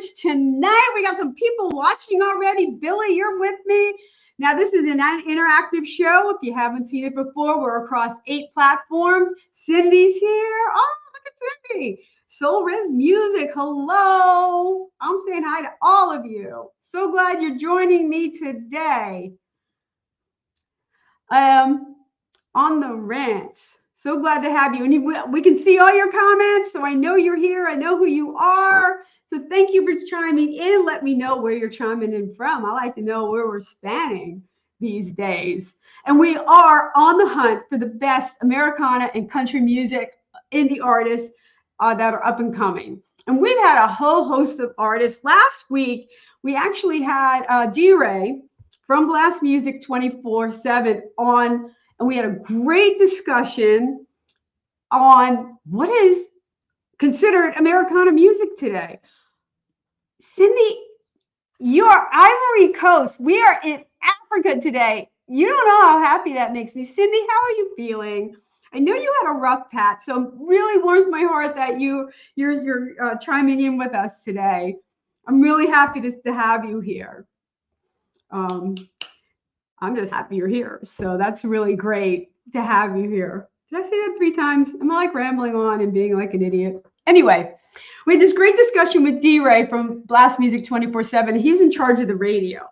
coverage tonight. We got some people watching already. Billy, you're with me. Now, this is an interactive show. If you haven't seen it before, we're across 8 platforms. Cindy's here. Oh, look at Cindy. Soul Riz Music, hello. I'm saying hi to all of you. So glad you're joining me today. On the rant. So glad to have you. And we can see all your comments, so I know you're here. I know who you are. So thank you for chiming in. Let me know where you're chiming in from. I like to know where we're spanning these days. And we are on the hunt for the best Americana and country music indie artists that are up and coming. And we've had a whole host of artists. Last week, we actually had D-Ray from Blast Music 24/7 on, and we had a great discussion on what is considered Americana music today. Cindy, you're Ivory Coast. We are in Africa today. You don't know how happy that makes me. Cindy, how are you feeling? I know you had a rough patch, so it really warms my heart that you're chiming in with us today. I'm really happy to have you here. I'm just happy you're here. So that's really great to have you here. Did I say that 3 times? Am I like rambling on and being like an idiot? Anyway, we had this great discussion with D-Ray from Blast Music 24/7. He's in charge of the radio.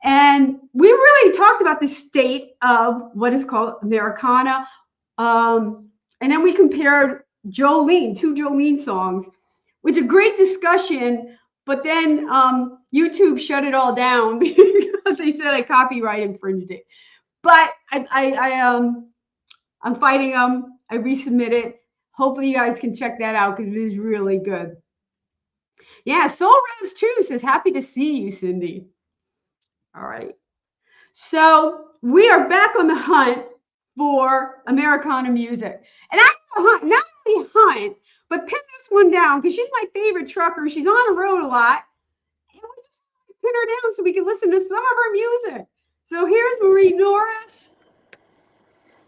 And we really talked about the state of what is called Americana. And then we compared Jolene, 2 Jolene songs, which is a great discussion. But then YouTube shut it all down because they said I copyright infringed it. But I'm fighting them. I resubmit it. Hopefully you guys can check that out because it is really good. Yeah, Soul Riz too says happy to see you, Cindy. All right. So we are back on the hunt for Americana music. And I'm not only hunt, but pin this one down because she's my favorite trucker. She's on the road a lot. And we just pin her down so we can listen to some of her music. So here's Marie Norris.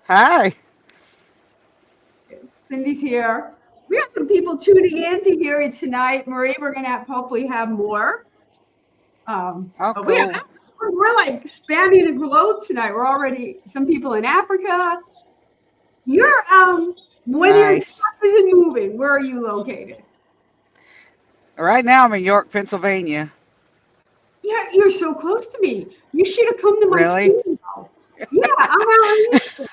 Hi. Cindy's here. We got some people tuning in to hear it tonight. Marie, we're going to hopefully have more. Cool. We're like spanning the globe tonight. We're already some people in Africa. You're when your truck isn't moving, where are you located? Right now I'm in York, Pennsylvania. Yeah, you're so close to me. You should have come to my Really? studio. Yeah, I'm out in Houston.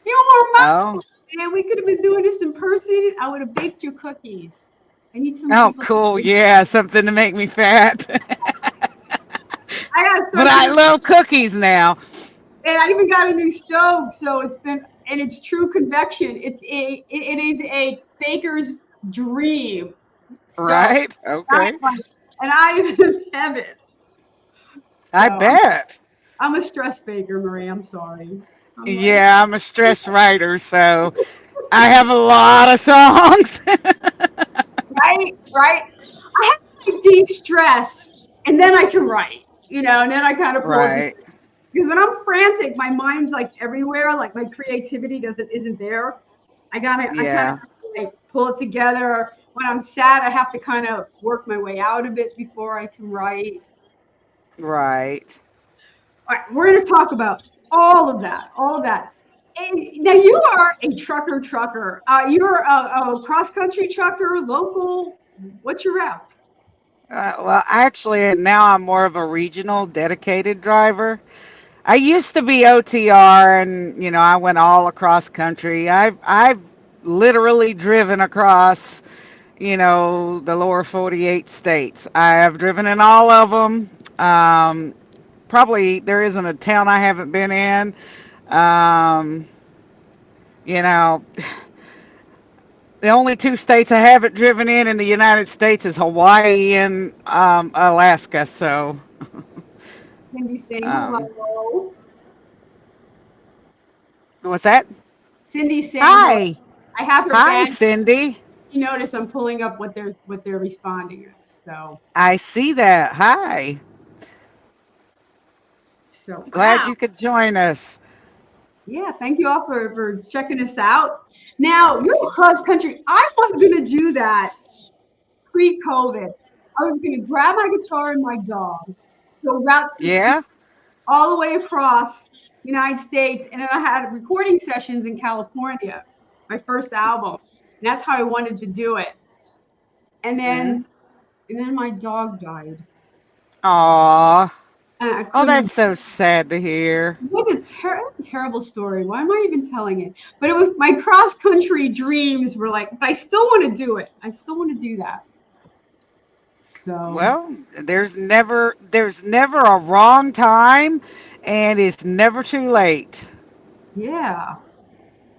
Few more months, Oh. and we could have been doing this in person. I would have baked you cookies. I need some Oh, people. cool. Yeah, something to make me fat. I got But I love cookies now. and I even got a new stove, so it's true convection. It is a baker's dream stove. Right? Okay. And I even have it. I So bet. I'm a stress baker, Marie. I'm sorry. Yeah, I'm a stress writer, so I have a lot of songs. Right. I have to de-stress, and then I can write, and then I kind of pull it. Right. Because when I'm frantic, my mind's like everywhere, like my creativity isn't there. I kind of Yeah. like pull it together. When I'm sad, I have to kind of work my way out of it before I can write. Right. All right, we're going to talk about all of that. And now you are a trucker. You're a cross-country trucker, local. What's your route? Well, actually, now I'm more of a regional dedicated driver. I used to be OTR, and I went all across country. I've literally driven across, the lower 48 states. I have driven in all of them. Probably there isn't a town I haven't been in. Um, you know, the only 2 states I haven't driven in the United States is Hawaii and Alaska. So, Cindy saying um, hello. what's that? Cindy saying hello. Hi, I have her hi, band. Cindy. You notice I'm pulling up what they're responding as. I see that. Hi. Glad Wow. you could join us. Yeah, thank you all for checking us out. Now, you're cross country. I was going to do that pre-COVID. I was going to grab my guitar and my dog, go Route 60 Yeah. all the way across the United States. And then I had recording sessions in California, my first album. And that's how I wanted to do it. And Hmm. then, and then my dog died. Aw. And I Oh, couldn't. that's so sad to hear. It was a terrible story. Why am I even telling it? But it was my cross country dreams were like, but I still want to do it. I still want to do that. So, Well, there's never a wrong time, and it's never too late. yeah.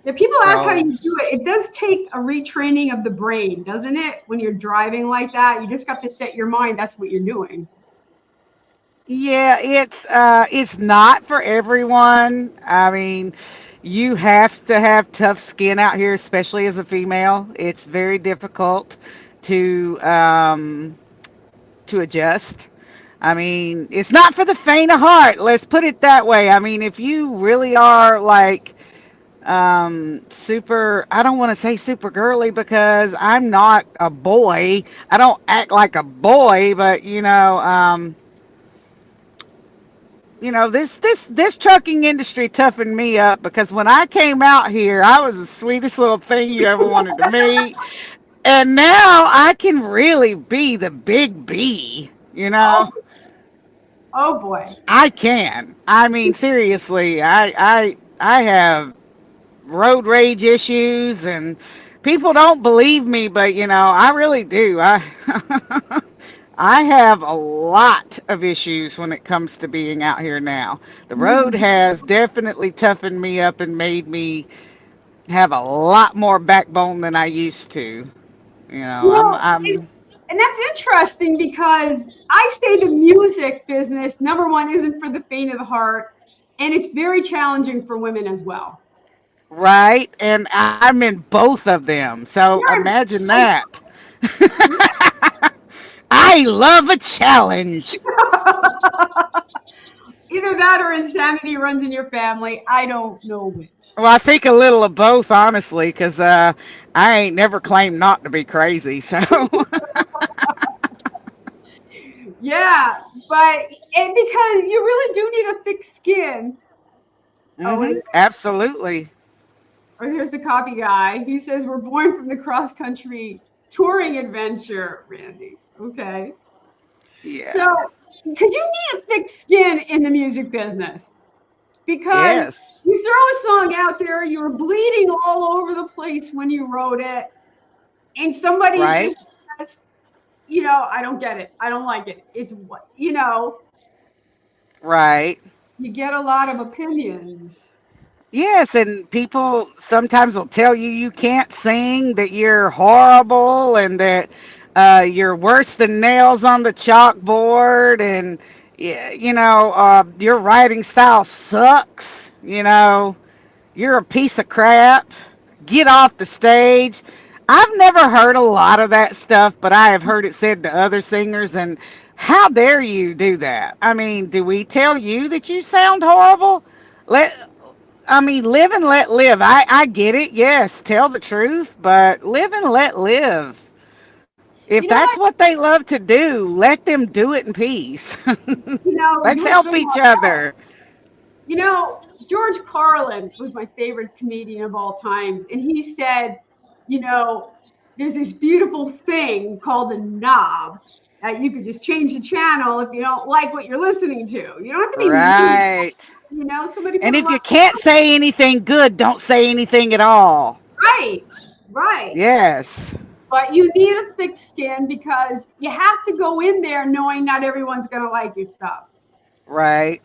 Yeah, people ask how So, you do it. It does take a retraining of the brain, doesn't it? When you're driving like that, you just have to set your mind that's what you're doing. yeah, it's not for everyone. I mean, you have to have tough skin out here, especially as a female. It's very difficult to adjust. I mean, it's not for the faint of heart. Let's put it that way. I mean, if you really are like super, I don't want to say super girly because I'm not a boy. I don't act like a boy, but this trucking industry toughened me up because when I came out here, I was the sweetest little thing you ever wanted to meet. And now I can really be the big B, you Oh, know? oh boy. I can. I mean, seriously, I have road rage issues, and people don't believe me, but I really do. I have a lot of issues when it comes to being out here now. The road Mm. has definitely toughened me up and made me have a lot more backbone than I used to. You know, You I'm know, I'm and that's interesting because I say the music business, number one, isn't for the faint of the heart, and it's very challenging for women as well. right, and I'm in both of them. So You're imagine that. I love a challenge. either that or insanity runs in your family. I don't know which. Well, I think a little of both, honestly, because I ain't never claimed not to be crazy. So, Yeah, but and because you really do need a thick skin. Oh wait, absolutely. or here's the copy guy. He says we're born from the cross country touring adventure, Randie. Okay, Yeah. so because you need a thick skin in the music business because Yes. you throw a song out there, you're bleeding all over the place when you wrote it, and somebody's Right. just, I don't get it. I don't like it. It's what, Right. you get a lot of opinions. Yes, and people sometimes will tell you you can't sing, that you're horrible, and that you're worse than nails on the chalkboard, and your writing style sucks. You're a piece of crap. Get off the stage. I've never heard a lot of that stuff, but I have heard it said to other singers, and how dare you do that? I mean, do we tell you that you sound horrible? Let I mean, live and let live. I get it. Yes, tell the truth, but live and let live. If You know that's what? what they love to do, let them do it in peace. Let's You're so help each other. You know, George Carlin was my favorite comedian of all times. And he said, you know, there's this beautiful thing called a knob that you could just change the channel if you don't like what you're listening to. You don't have to be mean. Right. Somebody put And a if lot. you can't say anything good, don't say anything at all. Right, right. Yes. But you need a thick skin because you have to go in there knowing not everyone's going to like your stuff. Right.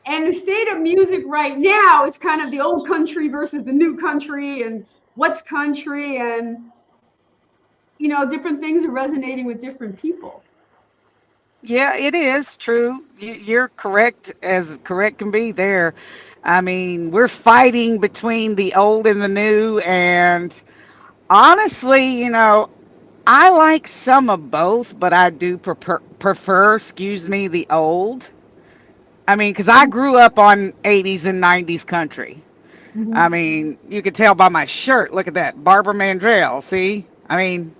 And the state of music right now, it's kind of the old country versus the new country and what's country, and different things are resonating with different people. Yeah, it is true. You're correct as correct can be there. I mean, we're fighting between the old and the new, and honestly, I like some of both, but I do excuse me, the old. I mean, because I grew up on 80s and 90s country. I Mhm. mean, you could tell by my shirt. Look at that. Barbara Mandrell, see? I mean,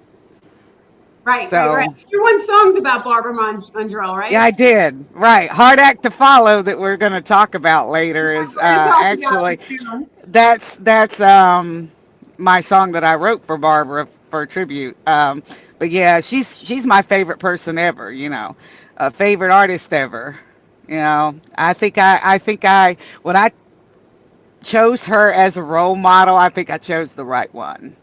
Right, right, right. So Your one song's about Barbara Mandrell, yeah, right? I did. Right. Hard Act to Follow that we're going to talk about later is We're going to talk about actually it soon. that's my song that I wrote for Barbara for a tribute. But yeah, she's my favorite person ever, favorite artist ever. I think I when I chose her as a role model, I think I chose the right one.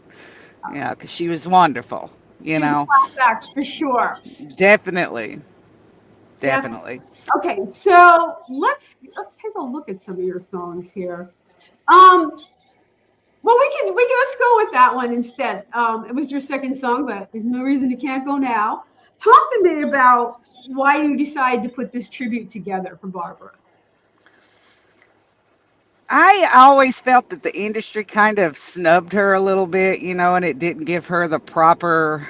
Because she was wonderful. You She's a know, class act for sure. definitely, Definitely. definitely. Okay, so let's take a look at some of your songs here. Um, well, we can let's go with that one instead. It was your second song, but there's no reason you can't go now. Talk to me about why you decided to put this tribute together for Barbara. I always felt that the industry kind of snubbed her a little bit, and it didn't give her the proper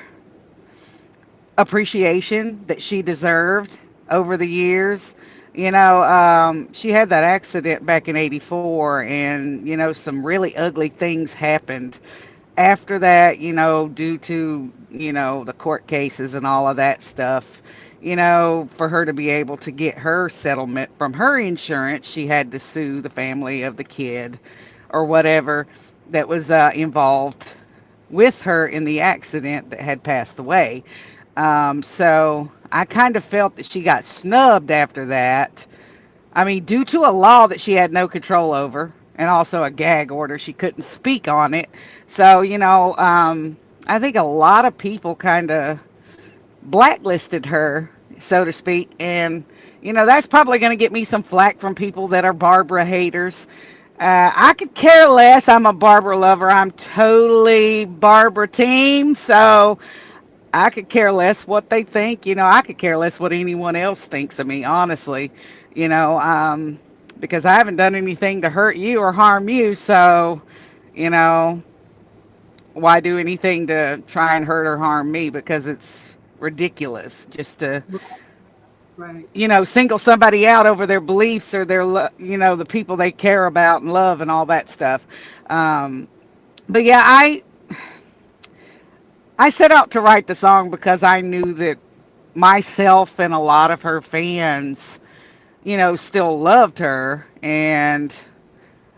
appreciation that she deserved over the years. She had that accident back in '84, and, some really ugly things happened after that, due to, the court cases and all of that stuff. For her to be able to get her settlement from her insurance, she had to sue the family of the kid or whatever that was involved with her in the accident that had passed away. So I kind of felt that she got snubbed after that. I mean, due to a law that she had no control over, and also a gag order, she couldn't speak on it. So, I think a lot of people kind of blacklisted her, so to speak. And, that's probably going to get me some flack from people that are Barbara haters. I could care less. I'm a Barbara lover. I'm totally Barbara team. So I could care less what they think. I could care less what anyone else thinks of me, honestly, you know, um, because I haven't done anything to hurt you or harm you. So, you know, why do anything to try and hurt or harm me? Because it's ridiculous just to, Right. single somebody out over their beliefs or the people they care about and love and all that stuff. Um, but yeah, I set out to write the song because I knew that myself and a lot of her fans, still loved her. And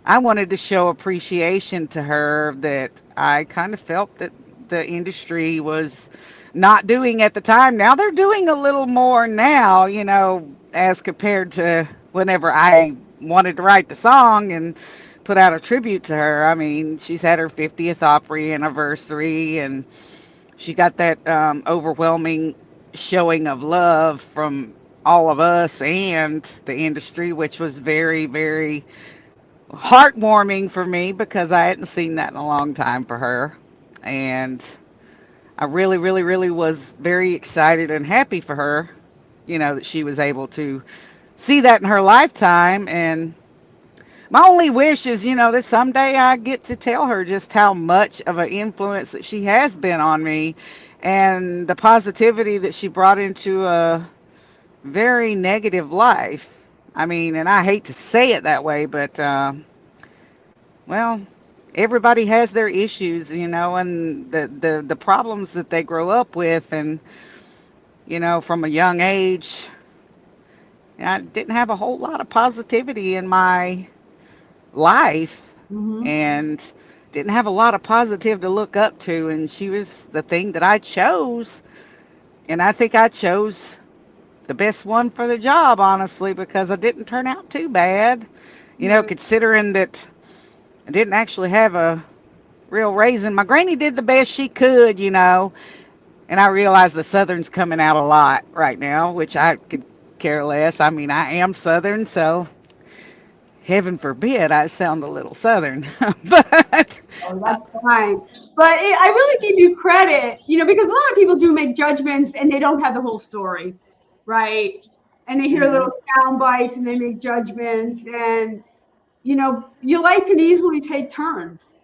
I wanted to show appreciation to her that I kind of felt that the industry was not doing at the time. Now they're doing a little more now, as compared to whenever I wanted to write the song and put out a tribute to her. I mean, she's had her 50th Opry anniversary, and she got that overwhelming showing of love from all of us and the industry, which was very, very heartwarming for me because I hadn't seen that in a long time for her. And I really, really, really was very excited and happy for her, that she was able to see that in her lifetime. And my only wish is, that someday I get to tell her just how much of an influence that she has been on me and the positivity that she brought into a very negative life. I mean, and I hate to say it that way, but, well, everybody has their issues, and the problems that they grow up with. And, from a young age, I didn't have a whole lot of positivity in my life Mm-hmm. and didn't have a lot of positive to look up to, and she was the thing that I chose. And I think I chose the best one for the job, honestly, because I didn't turn out too bad, Right. considering that I didn't actually have a real raising. My granny did the best she could, and I realize the Southern's coming out a lot right now, which I could care less. I mean, I am Southern, so heaven forbid I sound a little Southern. But Oh, that's fine. But I really give you credit, because a lot of people do make judgments and they don't have the whole story, right? And they hear mhm, little sound bites and they make judgments. And, your life can easily take turns,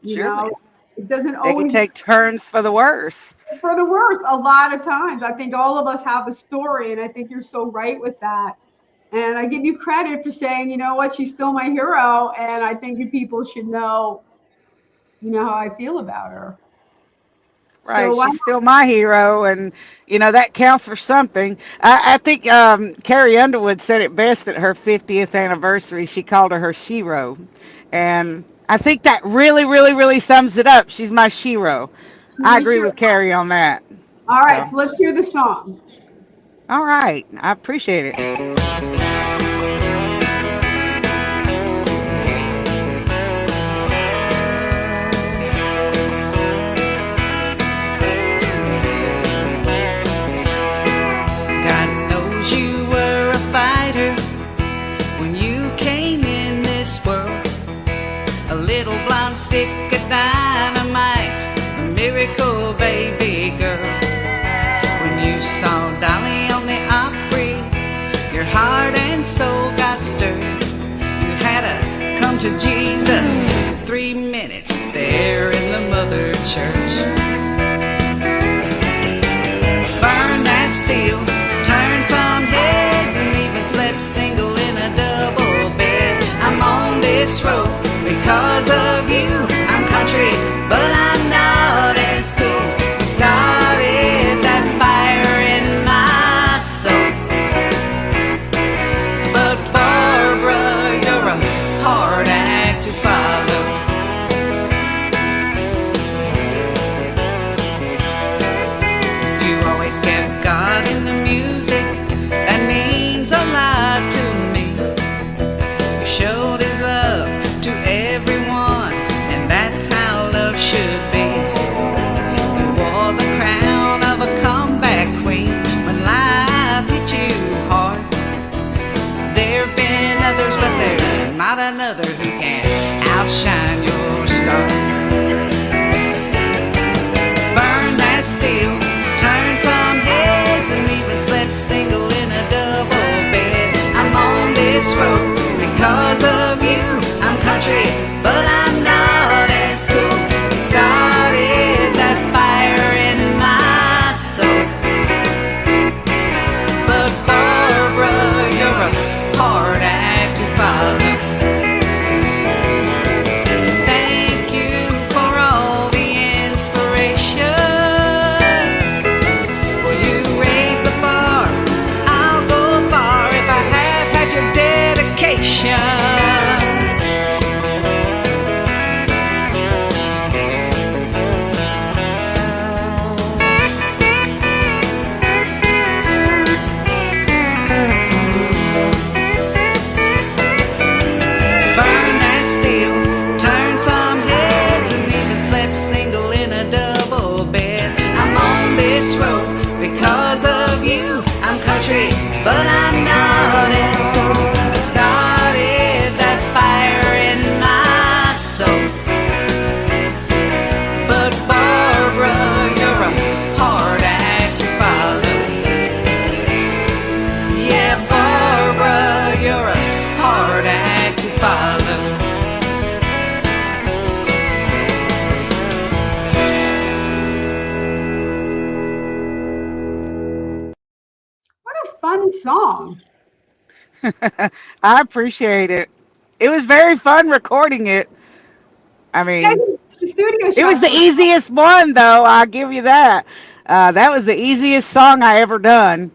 you know. surely It doesn't they could always take turns for the worse. for the worse a lot of times. I think all of us have a story, and I think you're so right with that. And I give you credit for saying, you know what, she's still my hero, and I think you people should know, how I feel about her. So Right. why She's still my hero, and that counts for something. I think Carrie Underwood said it best at her 50th anniversary. She called her Shiro, and I think that really, really, really sums it up. She's my Shiro. I not? agree with Carrie on that. All right, So, so let's hear the song. all right, I appreciate it. God knows you were a fighter when you came in this world. A little blonde stick of dynamite, a miracle baby girl. When you saw Dolly on the Opry, your heart and soul got stirred. You had to come to Jesus 3 minutes there in the mother church. Burn that steel, turn some heads, and even slept single in a double bed. I'm on this road because of you. I'm country, but I'm not as cool. You started that fire in my soul. But Barbara, you're a hard act to follow. You always kept God in the music. That means a lot to me. You showed His love to everyone, and that's how love should be. You wore the crown of a comeback queen when life hit you hard. There've been others, but there's not another who can outshine your star. Burn that steel, turn some heads, and even slept single in a double bed. I'm on this road because of you. I'm country, but I'm not as cool. You started that fire in my soul. But Barbara, you're a hard act to follow. Thank you for all the inspiration. Well, you raised the bar. I'll go far if I have had your dedication. Burn that steel, turn some heads, and even slept single in a double bed. I'm on this road because of you. I'm country, but I'm not as cool. I started that fire in my soul. But Barbara, you're a hard act to follow. Yeah, Barbara, you're a hard act to follow. What a fun song. I appreciate it. It was very fun recording it. I Yeah, mean, the studio it was shots the were. easiest one, though. I'll give you that. That was the easiest song I ever done.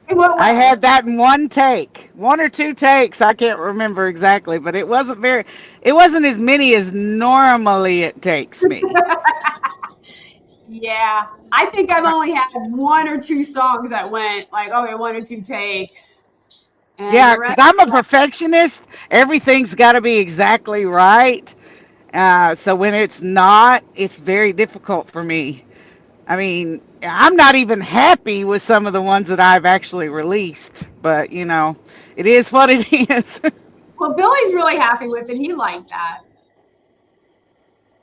In what I way? had that in one take, one or two takes. I can't remember exactly, but it wasn't very. It wasn't as many as normally it takes me. Yeah, I think I've only had one or two songs that went like, okay, one or two takes, and Yeah, the because rest, I'm a perfectionist. Everything's got to be exactly right. So when it's not, it's very difficult for me. I mean, I'm not even happy with some of the ones that I've actually released, but it is what it is. well, Billy's really happy with it. He liked that.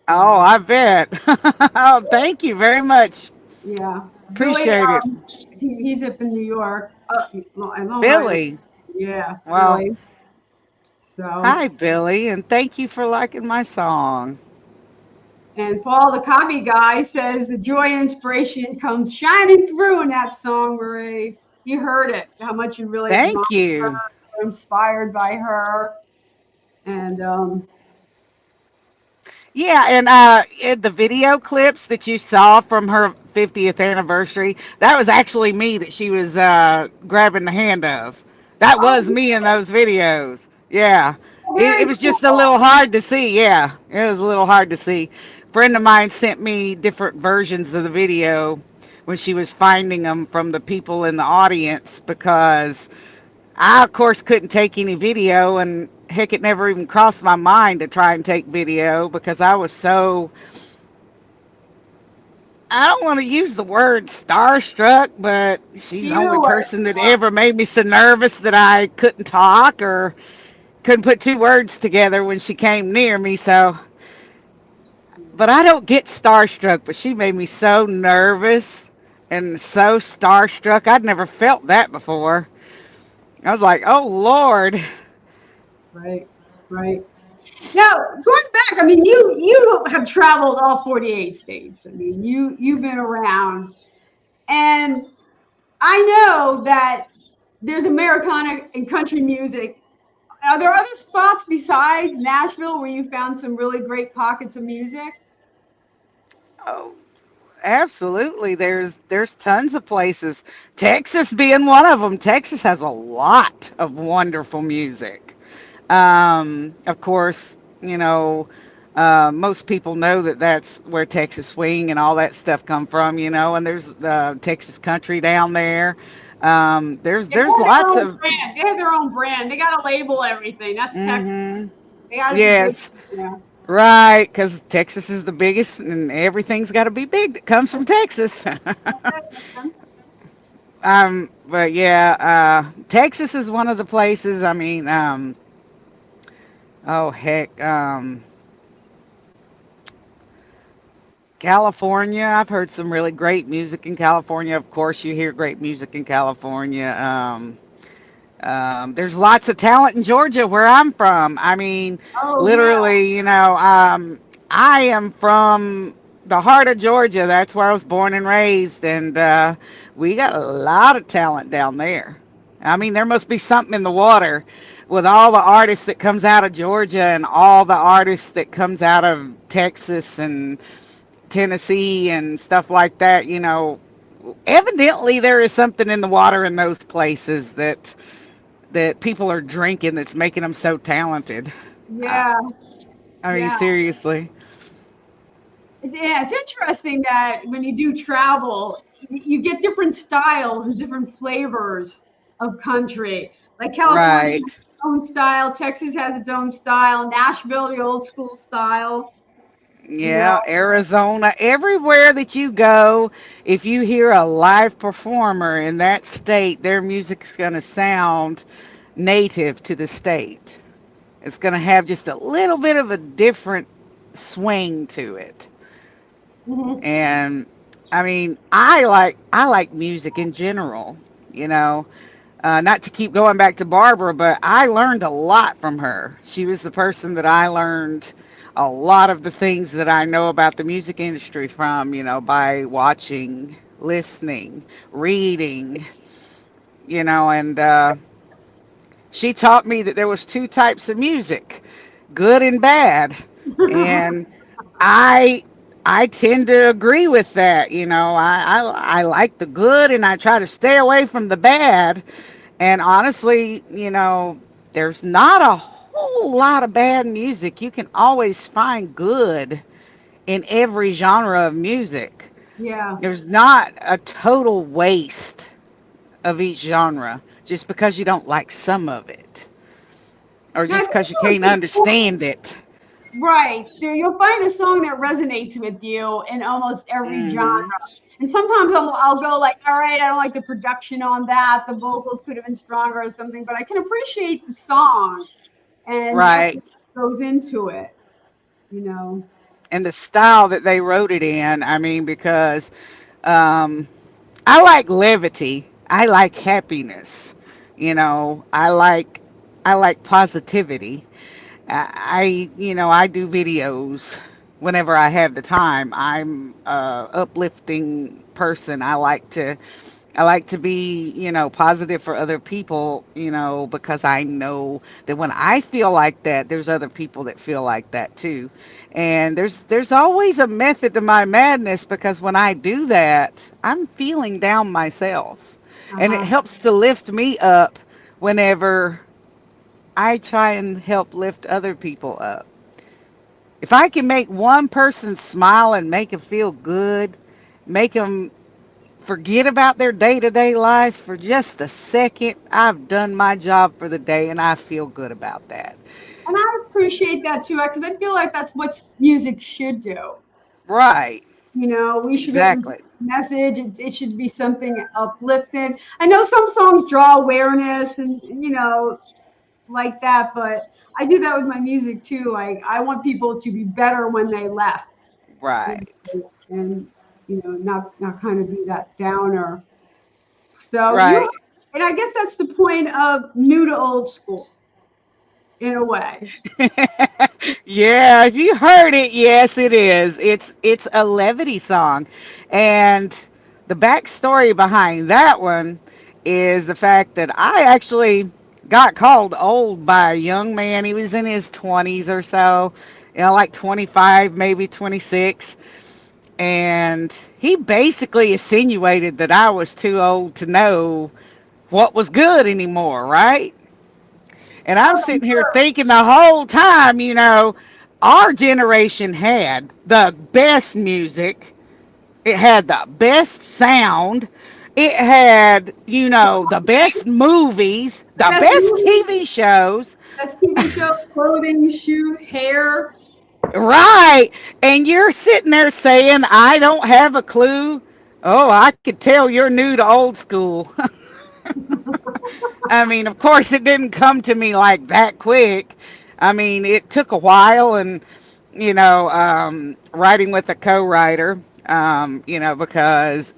Oh, So I bet. Oh, thank you very much. yeah, Billy, Appreciate it. he's up in New York. Long Island. Billy. Yeah, Well, Billy. So, hi, Billy, and thank you for liking my song. and Paul, the copy guy, says the joy and inspiration comes shining through in that song, Marie. You heard it, how much you really admire Thank her, you. are inspired by her. And Yeah, and the video clips that you saw from her 50th anniversary, that was actually me that she was grabbing the hand of. That Oh, was me in those videos. Yeah. It very was just a cool. little hard to see. Yeah, it was a little hard to see. Friend of mine sent me different versions of the video when she was finding them from the people in the audience because I, of course, couldn't take any video, and heck, it never even crossed my mind to try and take video because I was so, I don't want to use the word starstruck, but she's the only You are, person that ever made me so nervous that I couldn't talk or couldn't put two words together when she came near me. So, but I don't get starstruck, but she made me so nervous and so starstruck. I'd never felt that before. I was like, oh, Lord. right, right. Now, going back, I mean, you have traveled all 48 states. I mean, you've been around, and I know that there's Americana and country music. Are there other spots besides Nashville where you found some really great pockets of music? Oh, absolutely. There's tons of places. Texas being one of them. Texas has a lot of wonderful music. Of course, you know, most people know that that's where Texas swing and all that stuff come from. And there's Texas country down there. They There's have their lots own of. brand. They have their own brand. They got to label everything. That's Texas. Hmm. They got to be big. Yes, Yeah. right. Because Texas is the biggest, and everything's got to be big that comes from Texas. But yeah, Texas is one of the places. I mean, oh heck, California. I've heard some really great music in California. Of course, you hear great music in California. There's lots of talent in Georgia, where I'm from. I mean, Oh yeah. literally, I am from the heart of Georgia. That's where I was born and raised, and we got a lot of talent down there. I mean, there must be something in the water with all the artists that comes out of Georgia and all the artists that comes out of Texas and Tennessee and stuff like that. Evidently there is something in the water in those places that people are drinking that's making them so talented. Uh, Yeah. I mean, Yeah. seriously. It's interesting that when you do travel, you get different styles and different flavors of country. Like California has Right. its own style, Texas has its own style, Nashville, the old school style. You know, Yeah, Arizona, everywhere that you go, if you hear a live performer in that state, their music's going to sound native to the state. It's going to have just a little bit of a different swing to it. mhm. And I mean, I like music in general, you know. Not to keep going back to Barbara, but I learned a lot from her. She was the person that I learned a lot of the things that I know about the music industry from, by watching, listening, reading, and she taught me that there was two types of music, good and bad. And I I tend to agree with that. I like the good and I try to stay away from the bad. And honestly, there's not a whole lot of bad music. You can always find good in every genre of music. Yeah. There's not a total waste of each genre just because you don't like some of it or No, I just think because you that's can't a good point. understand it. Right. So you'll find a song that resonates with you in almost every genre. Hmm. And sometimes I'll go like, all right, I don't like the production on that. The vocals could have been stronger or something, but I can appreciate the song and the effort Right. that goes into it, you know. And the style that they wrote it in, I mean, because um, I like levity. I like happiness. I like positivity. I do videos whenever I have the time. I'm a uplifting person. I like to I like to be, positive for other people, because I know that when I feel like that, there's other people that feel like that too. And there's always a method to my madness because when I do that, I'm feeling down myself. And it Uh-huh. helps to lift me up whenever I try and help lift other people up. If I can make one person smile and make them feel good, make them forget about their day to day life for just a second, I've done my job for the day and I feel good about that. And I appreciate that too, because I feel like that's what music should do. Right. We should be able to Exactly. message. It should be something uplifting. I know some songs draw awareness and like that, but I do that with my music too. I want people to be better when they left, you Right. and not kind of be that downer. So Right. and I guess that's the point of new to old school in a way. Yeah, if you heard it, yes, it is. It's a levity song, and the backstory behind that one is the fact that I actually got called old by a young man. He was in his 20s or so, like 25, maybe 26, and he basically insinuated that I was too old to know what was good anymore, right? And I'm Oh, I'm sitting here sure. thinking the whole time, our generation had the best music. It had the best sound. It had, the best movies, the Best best movie, TV shows. best TV show, clothing, shoes, hair. Right. And you're sitting there saying, I don't have a clue. Oh, I could tell you're new to old school. I mean, of course, it didn't come to me like that quick. I mean, it took a while, and writing with a co-writer, because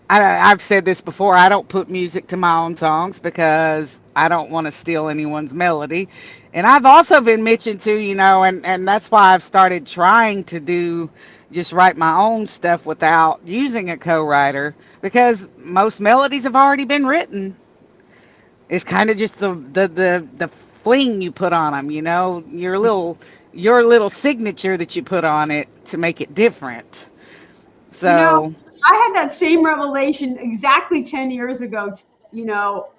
I've said this before. I don't put music to my own songs because I don't want to steal anyone's melody. And I've also been mentioned to, and that's why I've started trying to do just write my own stuff without using a co-writer because most melodies have already been written. It's kind of just the fling you put on them, your little signature that you put on it to make it different. You know, So, I had that same revelation exactly 10 years ago.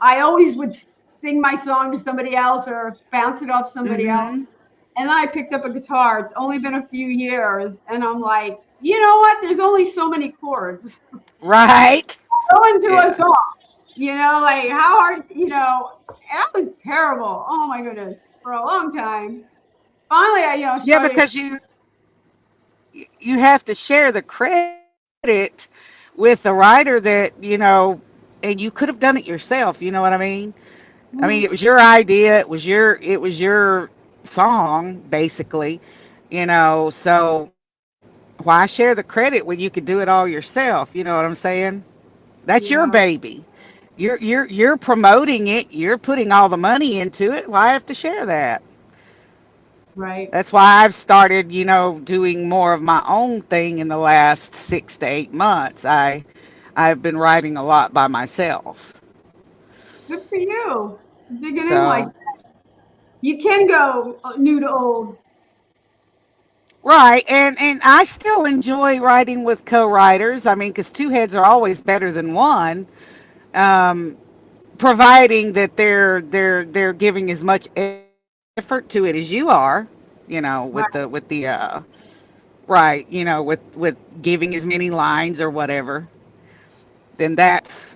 I always would sing my song to somebody else or bounce it off somebody else. hmm And then I picked up a guitar. It's only been a few years. And I'm like, you know what? There's only so many chords. right, Go into a yeah, song. Like how hard, and that was terrible. Oh my goodness. For a long time. Finally, I yeah, started. because you have to share the credit with the writer and you could have done it yourself. You know what I mean? I mean, it was your idea. It was your song, basically. So why share the credit when you could do it all yourself? You know what I'm saying? That's your Yeah, baby. You're promoting it. You're putting all the money into it. Why have to share that? right. That's why I've started, doing more of my own thing in the last 6 to 8 months. I've been writing a lot by myself. Good for you. Digging in like So you can go new to old. right, and I still enjoy writing with co-writers. I mean, because two heads are always better than one, um, providing that they're giving as much effort to it as you are. With Right. the right, with giving as many lines or whatever. Then that's.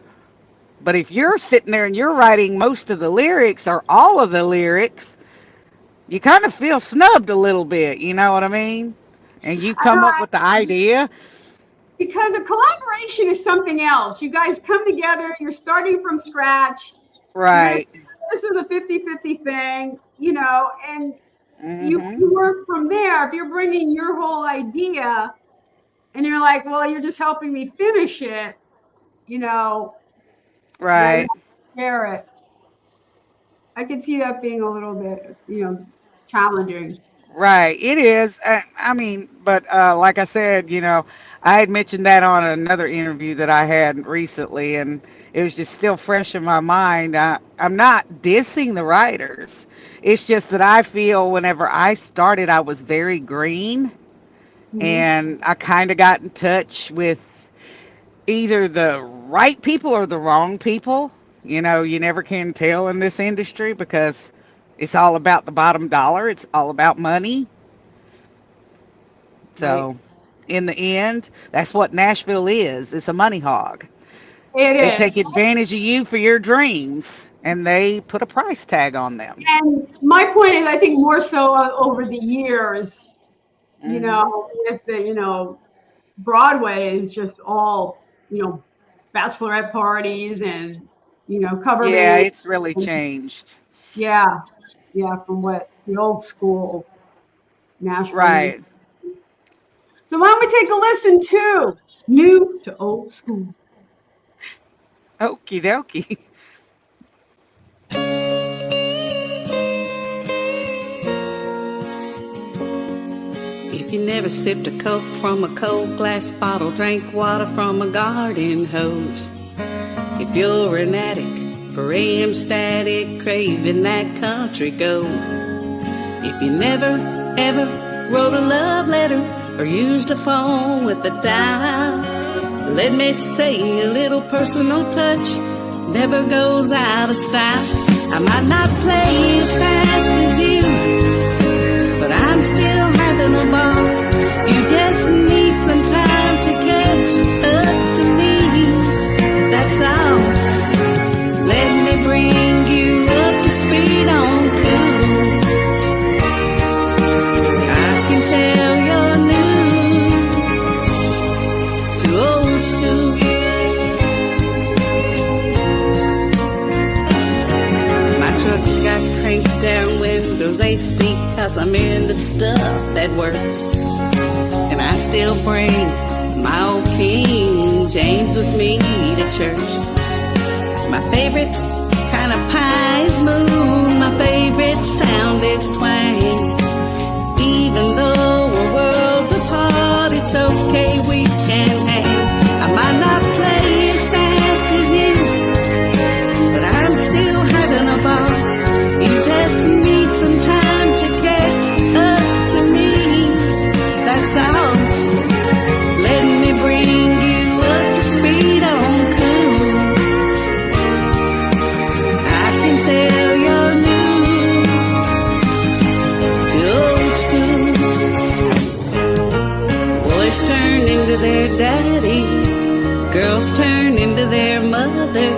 But if you're sitting there and you're writing most of the lyrics or all of the lyrics, you kind of feel snubbed a little bit. You know what I mean? And you I know come up with the idea. because a collaboration is something else. You guys come together, you're starting from scratch. You're gonna Right. this is a 50-50 thing, and hmm you work from there. If you're bringing your whole idea and you're like, well, you're just helping me finish it, you know, then you Right. have to share it. I could see that being a little bit, challenging. Right, it is. I mean, but like I said, I had mentioned that on another interview that I had recently, and it was just still fresh in my mind. I'm not dissing the writers. It's just that I feel whenever I started, I was very green, Mhm. and I kind of got in touch with either the right people or the wrong people. You never can tell in this industry because it's all about the bottom dollar. It's all about money. Right. So, in the end, that's what Nashville is. It's a money hog. It They take is. advantage of you for your dreams and they put a price tag on them. And my point is, I think more so over the years, Hmm. with the, Broadway is just all, bachelorette parties and, cover Yeah, band. it's really changed. Yeah. Yeah. From what the old school Nashville music. Right. So why don't we take a listen to New to Old School? Okie dokie. If you never sipped a Coke from a cold glass bottle, drank water from a garden hose, if you're an addict for AM static, craving that country gold, if you never ever wrote a love letter or used a phone with a dial, let me say a little personal touch never goes out of style. I might not play as fast as you, but I'm still having a ball. You just need some time to catch up to me, that's all. Let me bring you up to speed on cool. I can tell you're new to old school. My truck's got cranked down windows, AC, cause I'm into stuff that works. And I still bring my old King James with me to church. My favorite kind of pie is moon, my favorite sound is twang. Even though we're worlds apart, it's okay, we can hang. I might not play as fast as you, but I'm still having a ball. You just need some time to catch up to me, that's all. Let me bring you up to speed on cool. I can tell you're new to old school. Boys turn into their daddy, girls turn into their mother.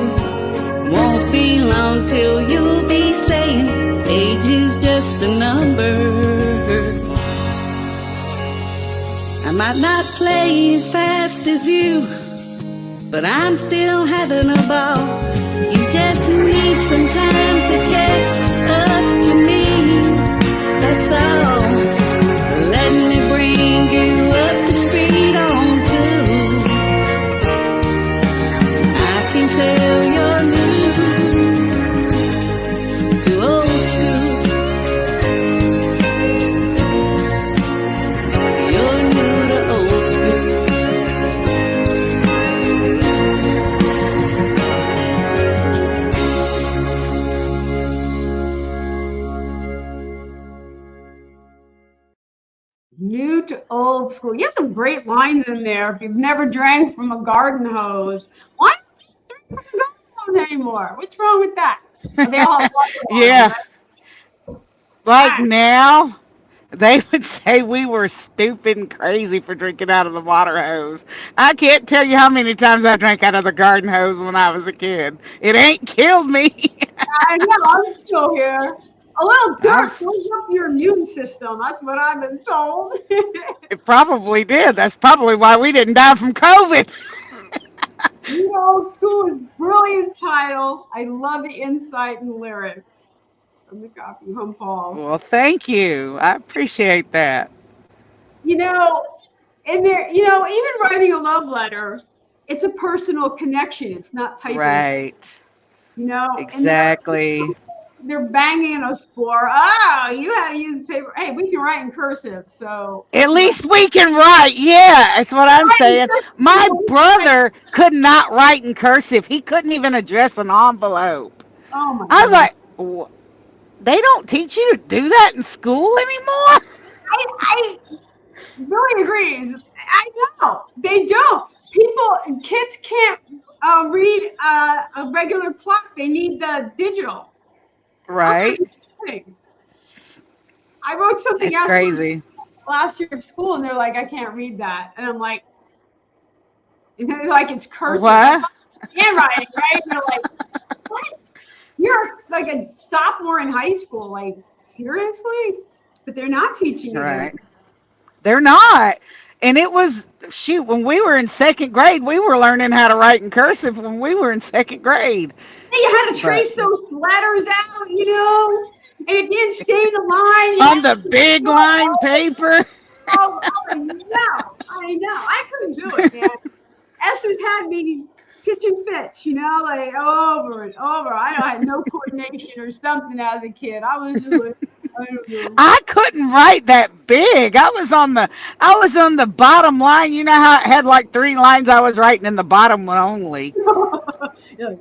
Won't be long till you'll be saying age is just a number. I might not play as fast as you, but I'm still having a ball. You just need some time to catch up to me, that's all. Let me bring you up to speed on cool. I can tell you're new to old school. You're new to old school. New to Old School. You have some great lines in there. If you've never drank from a garden hose, why not drink from a garden hose anymore? What's wrong with that? Well, they all have water bottles, Yeah, like right? now, they would say we were stupid and crazy for drinking out of the water hose. I can't tell you how many times I drank out of the garden hose when I was a kid. It ain't killed me. I know, I'm still here. A little I'm, dirt builds up your immune system. That's what I've been told. it probably did. That's probably why we didn't die from COVID. New Old School is brilliant title. I love the insight and lyrics from the copy from Paul. Well, thank you. I appreciate that. You know, and there, even writing a love letter, it's a personal connection. It's not typing, Right. and there are Exactly. they're banging us for, oh, you had to use paper. Hey, we can write in cursive, so At you know. least we can write. Yeah, that's what I'm Write in saying. cursive, My like, brother could not write in cursive. He couldn't even address an envelope. oh my I was God. like, they don't teach you to do that in school anymore? I really agree. I know they don't. Kids can't read a regular clock. They need the digital. I'm not Right? even kidding. I wrote something That's out crazy. last year of school, and they're like, "I can't read that," and I'm like, and they're like it's cursive. I'm What? like, handwriting, right? And they're like, "What? You're like a sophomore in high school? Like seriously?" But they're not teaching you that. Right. They're not. And it was, shoot, when we were in second grade, we were learning how to write in cursive when we were in second grade. You had to But trace those letters out, you know, and if you didn't stay in the line, you on had the to big go line paper. I know, I know. I couldn't do it, man. S's had me pitch and fetch, you know, like over and over. I had no coordination or something as a kid. I was just like, I don't know. I couldn't write that big. I was on the bottom line. You know how it had like three lines, I was writing in the bottom one only. You're like,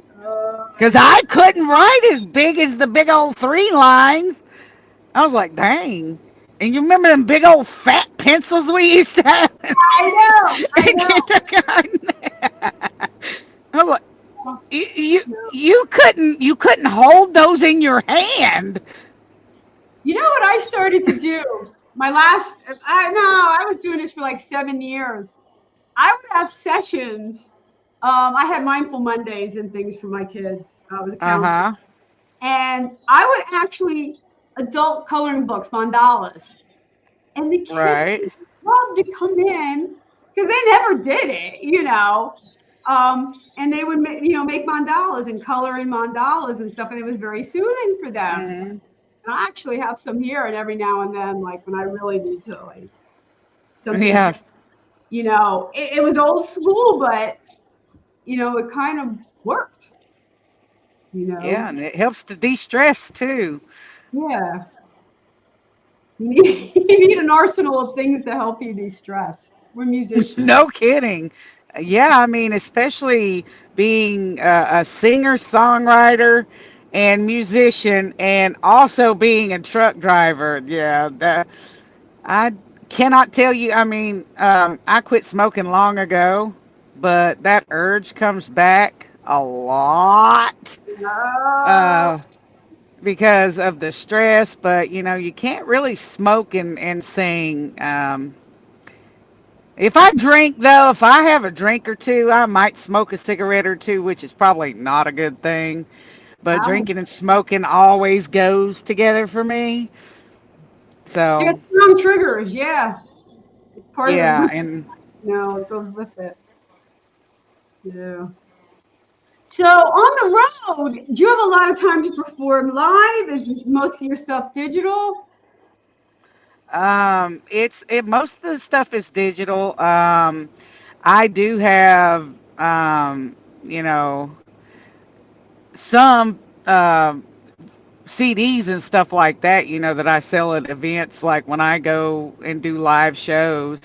Because I couldn't write as big as the big old three lines. I was like, dang. And you remember them big old fat pencils we used to have I know, I in know. kindergarten? I was like, you, you, You know, you couldn't hold those in your hand. you know what I started to do? My last, I was doing this for like 7 years. I would have sessions. I had mindful Mondays and things for my kids. I was a Uh counselor, huh. and I would actually adult coloring books, mandalas, and the kids Right. loved to come in because they never did it, you know. And they would, make mandalas and color in mandalas and stuff, and it was very soothing for them. Hmm. And I actually have some here, and every now and then, like when I really need to, like something to, Yeah. it was old school, but it kind of worked, you Yeah, know. and it helps to de-stress too. Yeah. You need an arsenal of things to help you de-stress. We're musicians. No kidding. Yeah, I mean, especially being a singer, songwriter, and musician, and also being a truck driver. Yeah, I cannot tell you. I mean, I quit smoking long ago, but that urge comes back a lot Oh, uh, because of the stress. But you can't really smoke and sing. If I drink, though, if I have a drink or two, I might smoke a cigarette or two, which is probably not a good thing. But wow. drinking and smoking always goes together for me. Yeah, So, strong triggers. Yeah, it's part of yeah, the. and It goes with it. Yeah. So on the road, do you have a lot of time to perform live? Is most of your stuff digital? most of the stuff is digital. I do have, you know, some CDs and stuff like that, that I sell at events, like when I go and do live shows.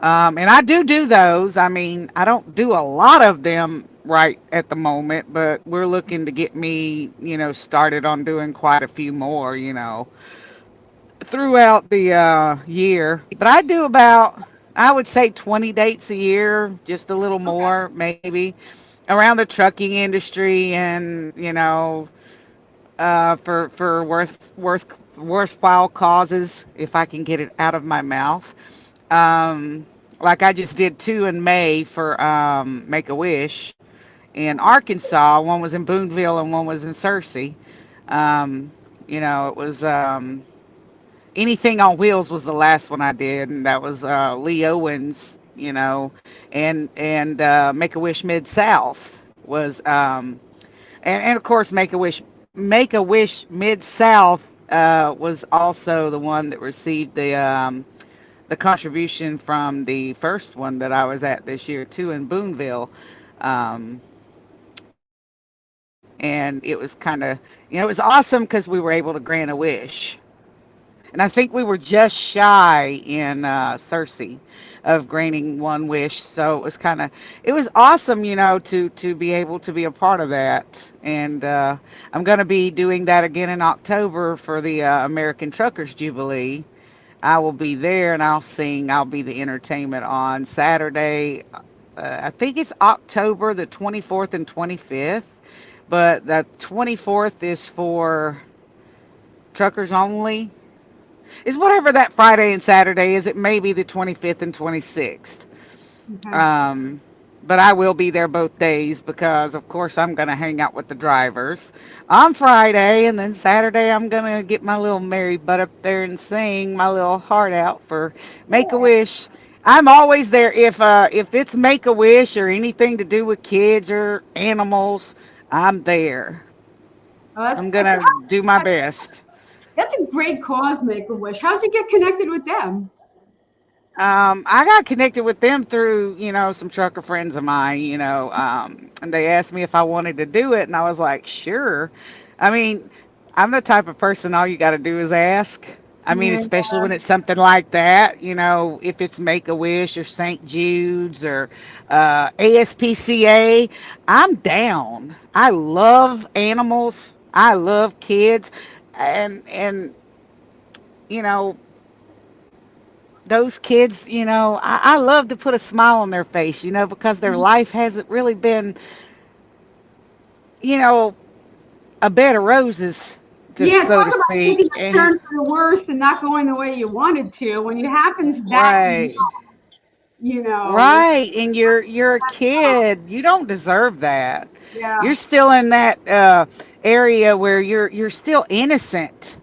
And I do those. I mean, I don't do a lot of them right at the moment, but we're looking to get me, started on doing quite a few more, throughout the year. But I do about, I would say, 20 dates a year, just a little Okay. more, maybe, around the trucking industry and, for worthwhile causes, if I can get it out of my mouth. Um, like I just did two in May for Make a Wish in Arkansas. One was in Boonville and one was in Searcy. Um, it was Anything on Wheels was the last one I did, and that was Lee Owens. And Make a Wish Mid South was and of course Make a Wish Mid South was also the one that received the contribution from the first one that I was at this year too in Boonville. Um, And it was kind of, it was awesome because we were able to grant a wish. And I think we were just shy in Cersei of granting one wish. So it was awesome, to be able to be a part of that. And I'm going to be doing that again in October for the American Truckers Jubilee. I will be there and I'll sing. I'll be the entertainment on Saturday. I think it's October the 24th and 25th, but the 24th is for truckers only. It's whatever that Friday and Saturday is. It may be the 25th and 26th. Okay. Um, but I will be there both days because, of course, I'm going to hang out with the drivers on Friday, and then Saturday I'm going to get my little Mary butt up there and sing my little heart out for Make a Yeah. Wish. I'm always there if it's Make a Wish or anything to do with kids or animals. I'm there. Oh, that's, I'm that's, gonna do my best. that's a great cause, Make a Wish. How'd you get connected with them? I got connected with them through, some trucker friends of mine, and they asked me if I wanted to do it, and I was like, sure. I mean, I'm the type of person all you got to do is ask. I mean, Yeah. especially when it's something like that, if it's Make a Wish or St. Jude's or ASPCA, I'm down. I love animals. I love kids, and you know those kids, I love to put a smile on their face, because their life hasn't really been, you know, a bed of roses, just Yeah, so talk to about taking speak. a turn for the worse and not going the way you wanted to. When it happens that, Right, you know, right. And you're a kid. You don't deserve that. yeah. You're still in that area where you're still innocent.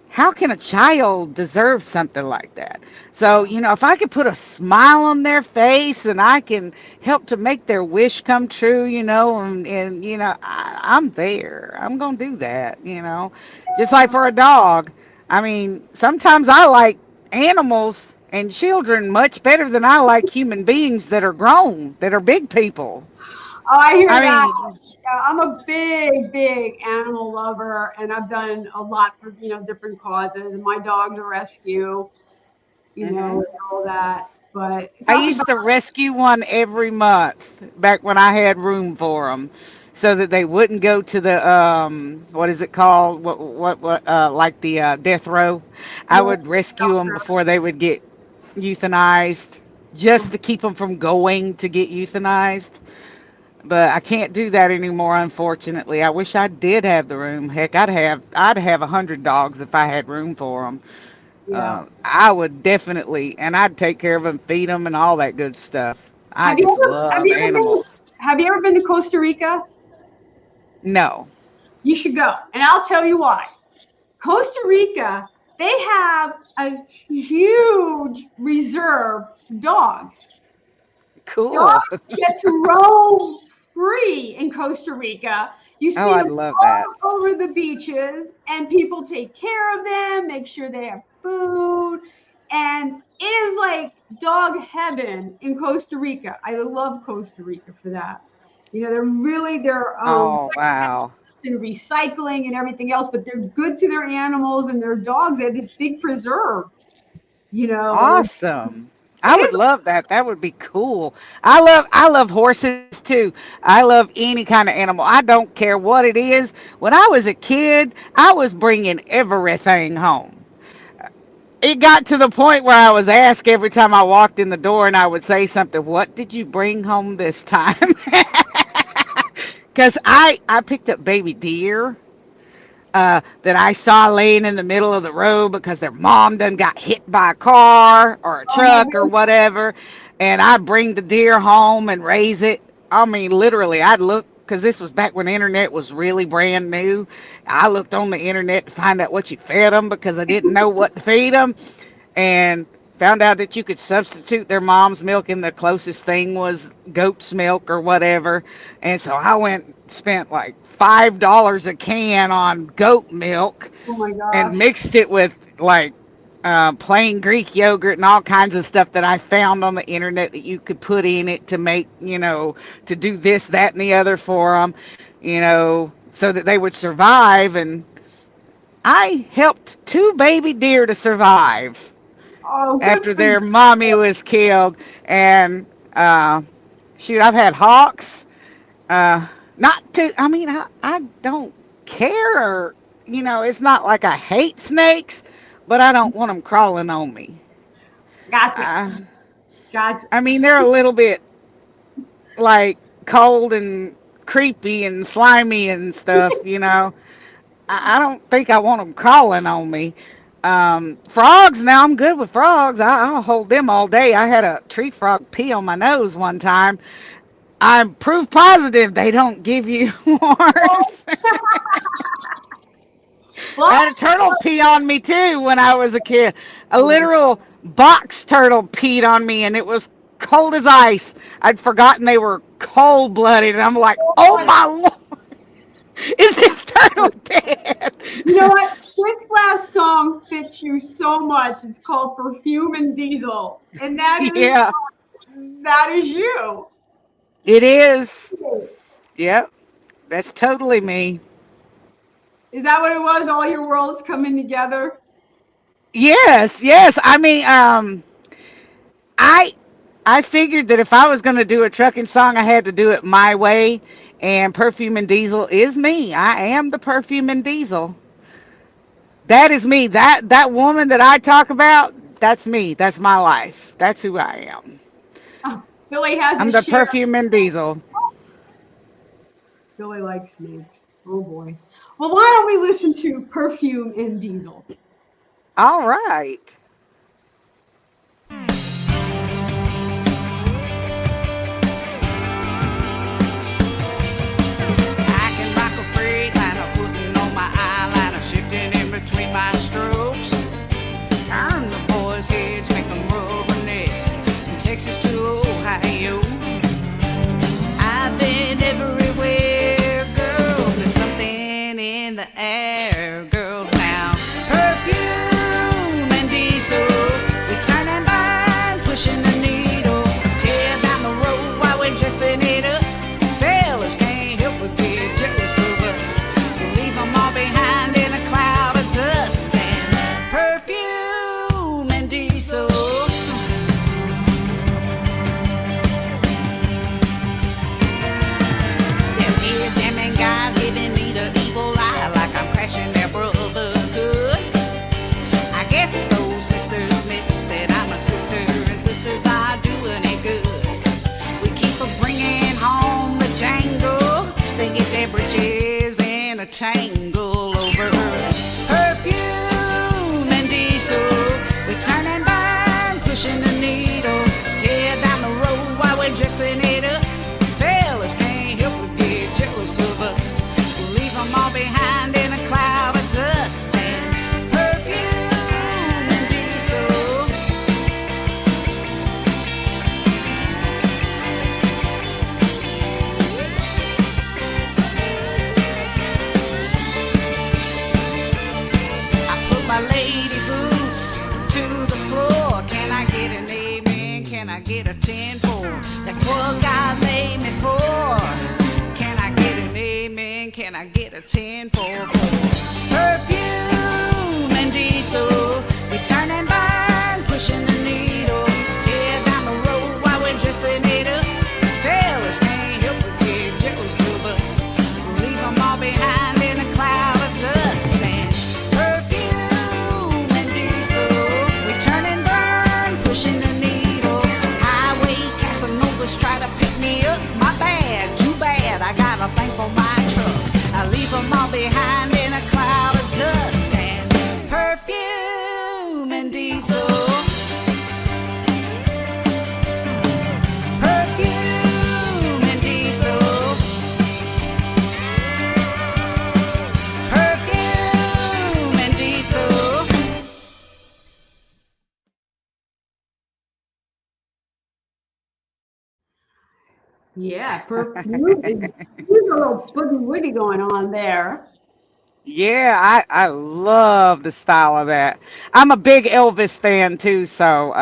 How can a child deserve something like that? So, if I could put a smile on their face and I can help to make their wish come true, and I'm there. I'm going to do that. Just like for a dog. I mean, sometimes I like animals and children much better than I like human beings that are grown, that are big people. Oh, I hear I that. mean, Yeah, I'm a big, big animal lover, and I've done a lot for different causes. And my dog's a rescue, mhm. and all that. But I talk about used to rescue one every month back when I had room for them, so that they wouldn't go to the what is it called? What like the death row. I your would rescue them shelter. before they would get euthanized, just to keep them from going to get euthanized. But I can't do that anymore, unfortunately. I wish I did have the room. Heck, I'd have 100 dogs if I had room for them. Yeah. I would definitely, and I'd take care of them, feed them, and all that good stuff. I Have you just ever have love you ever been animals. have you ever been to Costa Rica? No. You should go, and I'll tell you why. Costa Rica, they have a huge reserve for dogs. Cool. Dogs get to roam free in Costa Rica. You Oh, see I'd them love that. all over the beaches, and people take care of them, make sure they have food, and it is like dog heaven in Costa Rica. I love Costa Rica for that. They're Oh, wow. and recycling and everything else, but they're good to their animals and their dogs. They have this big preserve, and Awesome. it I would is. love that. That would be cool. I love horses too. I love any kind of animal. I don't care what it is. When I was a kid, I was bringing everything home. It got to the point where I was asked every time I walked in the door and I would say something, what did you bring home this time? Because I picked up baby deer that I saw laying in the middle of the road because their mom done got hit by a car or a Oh my truck or whatever. And I bring the deer home and raise it. I mean, literally, I'd look because this was back when the internet was really brand new. I looked on the internet to find out what you fed them because I didn't know what to feed them, and found out that you could substitute their mom's milk and the closest thing was goat's milk or whatever. And so I went spent like $5 a can on goat milk oh my and gosh. mixed it with like plain Greek yogurt and all kinds of stuff that I found on the internet that you could put in it to make, to do this, that, and the other for them. so that they would survive. And I helped two baby deer to survive Oh, good after for you. their mommy was killed. And uh, shoot, I've had hawks. Uh, not to, I mean, I don't care. It's not like I hate snakes, but I don't want them crawling on me. Gotcha. Uh, Gotcha. I mean, they're a little bit like cold and creepy and slimy and stuff. I don't think I want them crawling on me. Frogs, now I'm good with frogs. I'll hold them all day. I had a tree frog pee on my nose one time. I'm proof positive they don't give you warts. I Well, had a turtle pee on me too when I was a kid. A literal box turtle peed on me, and it was cold as ice. I'd forgotten they were cold blooded, and I'm like, oh my lord, is this turtle dead? you know what? This last song fits you so much. It's called Perfume and Diesel. And Yeah, that is you. it is. Yep, that's totally me. Is that what it was? All your worlds coming together? Yes, yes. I mean, I I figured that if I was going to do a trucking song, I had to do it my way. And Perfume and Diesel is me. I am the Perfume and Diesel. That is me. That woman that I talk about, that's me. That's my life. That's who I am. Oh, Billy has I'm a the share. Perfume and Diesel. Billy likes snakes. Oh boy. Well, why don't we listen to Perfume and Diesel? All right. I can rock a freight liner, putting on my eyeliner, shifting in between my strokes. Turn the boys' heads, make them rubberneck. From Texas to Ohio, I've been everywhere, girls. There's something in the air, girls. Now, perfume and diesel, we turn and burn, pushing the needle. Tear down the road while we're dressing it up. Fellas can't help but get jealous of us. Leave them all behind in a cloud of dust and perfume and diesel. There's here jamming guys giving me the evil eye like I'm crashing their brotherhood. I guess those sisters miss that I'm a sister and sisters are doing it good. We keep a bringing home the jangle. They get their britches in a tangle over perfume and diesel. We turn and burn, pushing the needle. Tear down the road while we're dressing it up. Fellas can't help but get jealous of us. Leave them all behind in a cloud of dust and perfume and diesel. I put my lady boots to the floor. Can I get an amen? Can I get a 10-4? That's what God made me for. Can I get an amen? Can I get a 10-4? Perfume and diesel, we turn and burn, pushing the needle. Tear down the road while we're dressing it up. Fellas can't help but get jealous of us. Leave them all behind in a cloud of dust and perfume and diesel. We turn and burn, pushing the needle. Highway Casanovas try to pick me up. My bad, too bad. I got a thing for my truck. I leave them all behind in a cloud of dust and perfume and diesel. Perfume and diesel. Perfume and diesel. Yeah, perfume. There's a little boogie woogie going on there. Yeah, I love the style of that. I'm a big Elvis fan too, so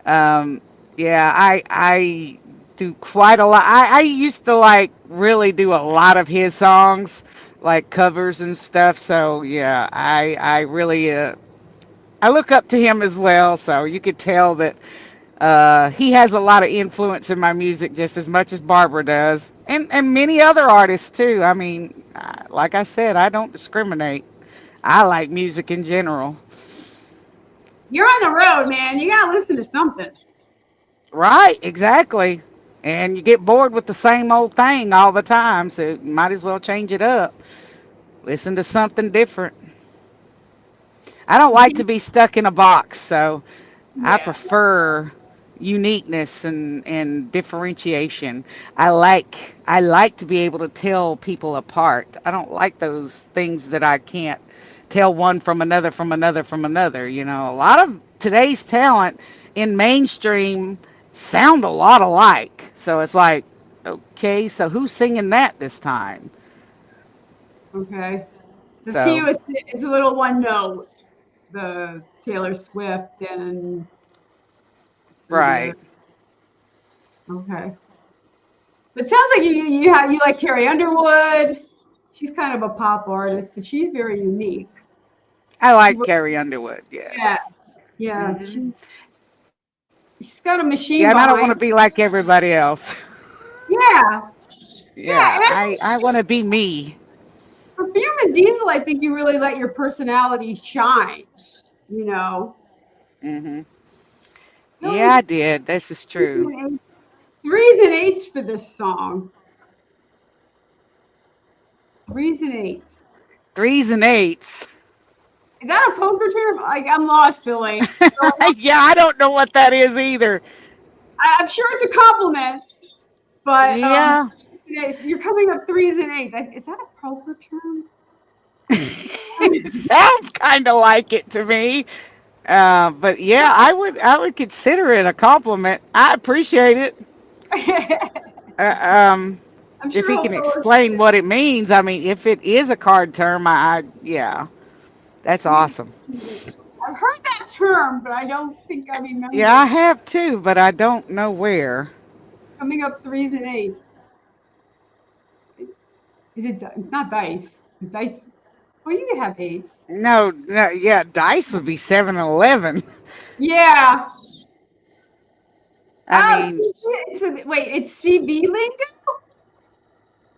um, yeah, I through quite a lot. I used to like really do a lot of his songs, like covers and stuff. So yeah, I really I look up to him as well. So you could tell that he has a lot of influence in my music just as much as Barbara does, and many other artists too. I mean, like I said, I don't discriminate. I like music in general. You're on the road, man. You gotta listen to something. Right, exactly. And you get bored with the same old thing all the time, so you might as well change it up. Listen to something different. I don't like to be stuck in a box, so I Yeah. prefer uniqueness and differentiation. I like to be able to tell people apart. I don't like those things that I can't tell one from another from another from another. You know, a lot of today's talent in mainstream sound a lot alike. So it's like, okay, so who's singing that this time? Okay. So to So, you, it's a little one note. The Taylor Swift and some of the other. right. Okay. But it sounds like you like Carrie Underwood. She's kind of a pop artist, but she's very unique. I She like wo- Carrie Underwood, yeah, yes. yeah. Hmm. She's got a machine Yeah, and I don't want behind. to be like everybody else. Yeah, yeah. Yeah, And I I want to be me. Perfume and Diesel, I think you really let your personality shine. You know, Hmm. Yeah, really I did. This is threes true. and eights threes and eights for this song. Threes and eights. Threes and eights. Is that a poker term? Like I'm lost, Billy. So, Yeah, I don't know what that is either. I'm sure it's a compliment, but Yeah. you're coming up threes and eights. Is that a poker term? It sounds kind of like it to me. But yeah, I would consider it a compliment. I appreciate it. Uh, um, I'm if sure he he'll can tell us. explain what it means, I mean, if it is a card term, yeah, that's awesome. I've heard that term, but I don't think I Yeah, I remember have too, but I don't know where. coming up threes and eights. Is it? It's not dice. Dice. Well, you could have eights. No, no, yeah, dice would be 7-Eleven. Yeah. I Oh, mean, wait, it's CB lingo?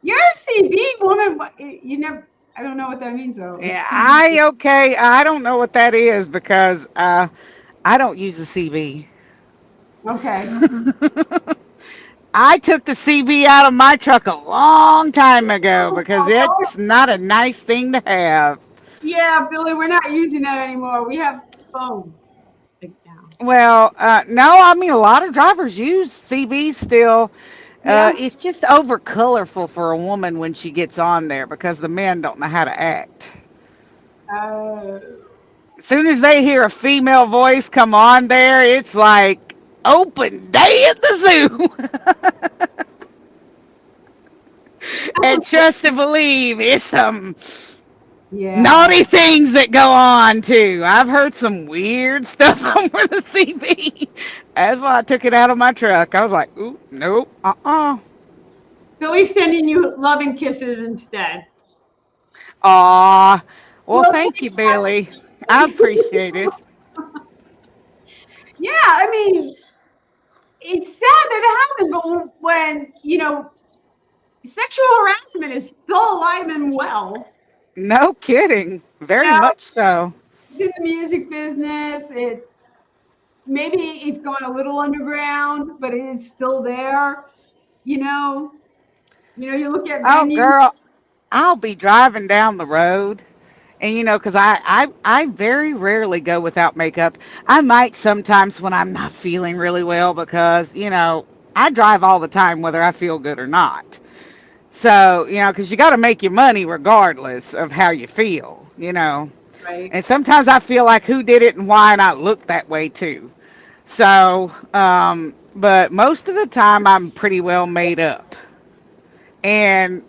You're a CB woman. You never, I don't know what that means though. yeah, It's CB. okay, I don't know what that is because I don't use the CB. Okay. I took the CB out of my truck a long time ago because it's not a nice thing to have. Yeah, Billy, we're not using that anymore. We have phones like now. Well, no, I mean, a lot of drivers use CB still. Yeah. It's just over colorful for a woman when she gets on there because the men don't know how to act. Uh, As soon as they hear a female voice come on there, it's like open day at the zoo. And trust and believe, it's some yeah. naughty things that go on too. I've heard some weird stuff over the CB. That's why I took it out of my truck. I was like, ooh, nope, Billy's sending you loving kisses instead. Aw. Well, We'll thank you, take that. Bailey. I appreciate it. Yeah, I mean, it's sad that it happened, but when, sexual harassment is still alive and well. No kidding. You Very know, much so. it's in the music business. Maybe it's gone a little underground, but it is still there. You know, you look at Oh, venues. girl, I'll be driving down the road. And because I very rarely go without makeup. I might sometimes when I'm not feeling really well because, I drive all the time whether I feel good or not. So, because you got to make your money regardless of how you feel. Right. And sometimes I feel like who did it and why, and I look that way too. So, but most of the time I'm pretty well made up. And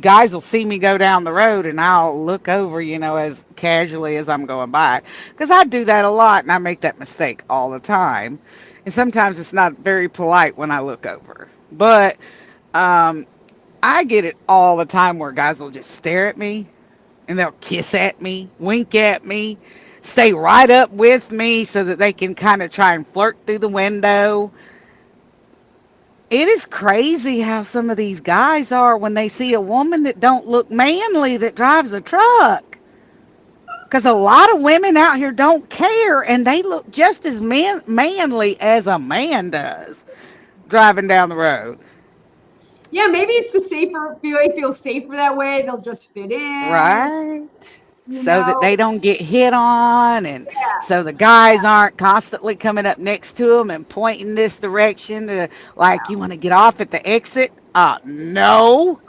guys will see me go down the road and I'll look over, as casually as I'm going by. Because I do that a lot and I make that mistake all the time. And sometimes it's not very polite when I look over. But um, I get it all the time where guys will just stare at me and they'll kiss at me, wink at me, stay right up with me so that they can kind of try and flirt through the window. It is crazy how some of these guys are when they see a woman that don't look manly that drives a truck. Because a lot of women out here don't care and they look just as manly as a man does driving down the road. Yeah, maybe it's the safer, they feel safer that way. They'll just fit in, Right. you So that know? they don't get hit on, and Yeah, so the guys aren't constantly coming up next to them and pointing this direction to, like, you want to get off at the exit. No.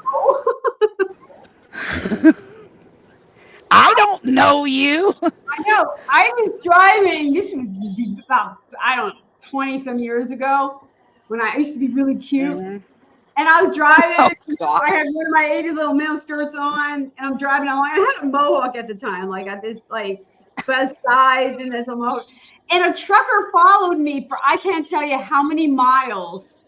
I don't know you. I know. I was driving, this was about, I don't know, 20 some years ago when I used to be really cute. Mhm. And I was driving. Oh I gosh. had one of my 80 little male skirts on, and I'm driving along. I had a mohawk at the time, like at this like best sides, and there's a mohawk. And a trucker followed me for I can't tell you how many miles.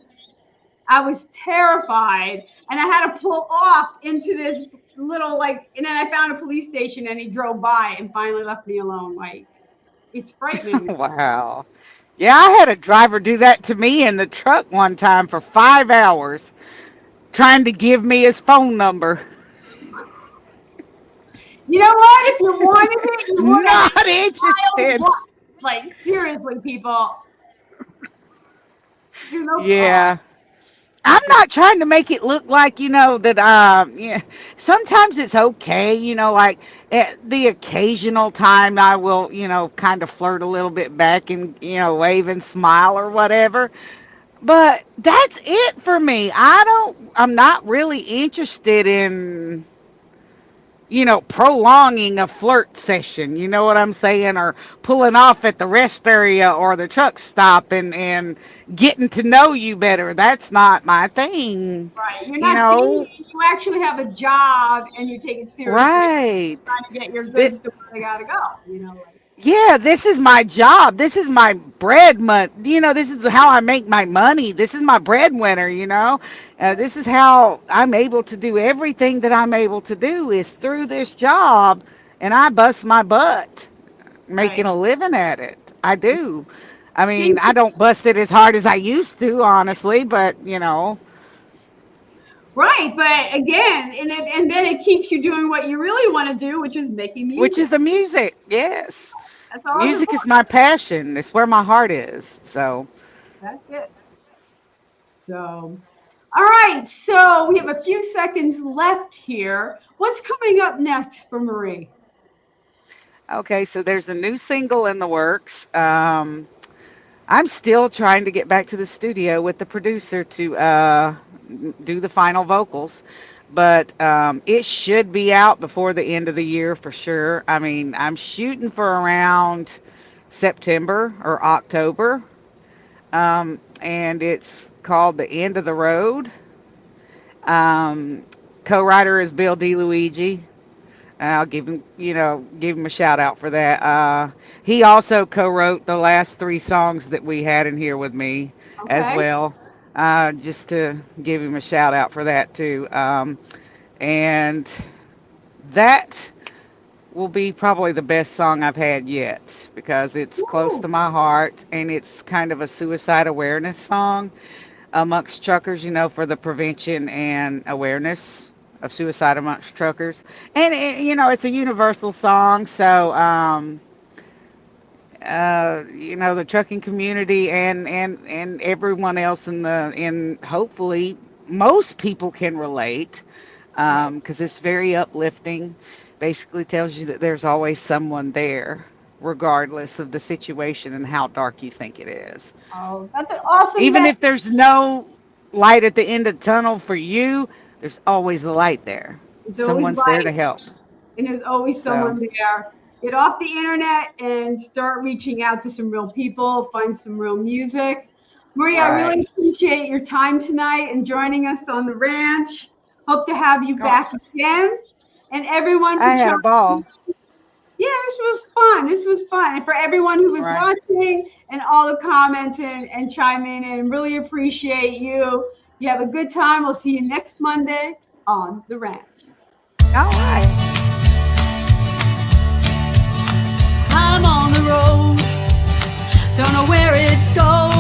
I was terrified, and I had to pull off into this little like, and then I found a police station, and he drove by and finally left me alone. Like it's frightening. Wow. Yeah, I had a driver do that to me in the truck one time for 5 hours, trying to give me his phone number. You know what? If you wanted it, you would have Not miles. interested. Like seriously, people, there's no. Oh, Yeah. I'm not trying to make it look like, that yeah, sometimes it's okay, like at the occasional time I will, kind of flirt a little bit back and, wave and smile or whatever. But that's it for me. I'm not really interested in, prolonging a flirt session, you know what I'm saying? Or pulling off at the rest area or the truck stop and getting to know you better. That's not my thing, right. You're you not dating. know? You actually have a job, and you take it seriously, Right. trying to get your Th- goods to where they gotta go. Like Yeah, this is my job. This is my bread month. This is how I make my money. This is my breadwinner, this is how I'm able to do everything that I'm able to do is through this job, and I bust my butt making right. a living at it. I do. I mean, Things, I don't bust it as hard as I used to, honestly, but, right. But again, and then it keeps you doing what you really want to do, which is making which is music. the music. Yes. That's all it's Music is important. my passion. It's where my heart is. So, That's it. So, all right. So we have a few seconds left here. What's coming up next for Marie? okay, so there's a new single in the works. I'm still trying to get back to the studio with the producer to do the final vocals, but it should be out before the end of the year for sure. I mean, I'm shooting for around September or October, and it's called The End of the Road. Um, co-writer is Bill DeLuigi. I'll give him a shout out for that. He also co-wrote the last three songs that we had in here with me as Okay. well. Just to give him a shout out for that too. And that will be probably the best song I've had yet because it's close to Woo. my heart and it's kind of a suicide awareness song amongst truckers, for the prevention and awareness of suicide amongst truckers. And it's a universal song, so the trucking community and everyone else in hopefully most people can relate Right. because it's very uplifting. Basically tells you that there's always someone there regardless of the situation and how dark you think it is. Oh, that's an awesome Even message. if there's no light at the end of the tunnel for you, there's always a light there. There's always Someone's there light, to help. and there's always So, someone there. Get off the internet and start reaching out to some real people. Find some real music. Maria, I really right. appreciate your time tonight and joining us on the ranch. Hope to have you Oh, back again. And everyone for I had a chiming ball. Yeah, this was fun. This was fun. And for everyone who was Right. watching and all the comments and chiming in, really appreciate you. You have a good time. We'll see you next Monday on the ranch. All right. I'm on the road, don't know where it goes.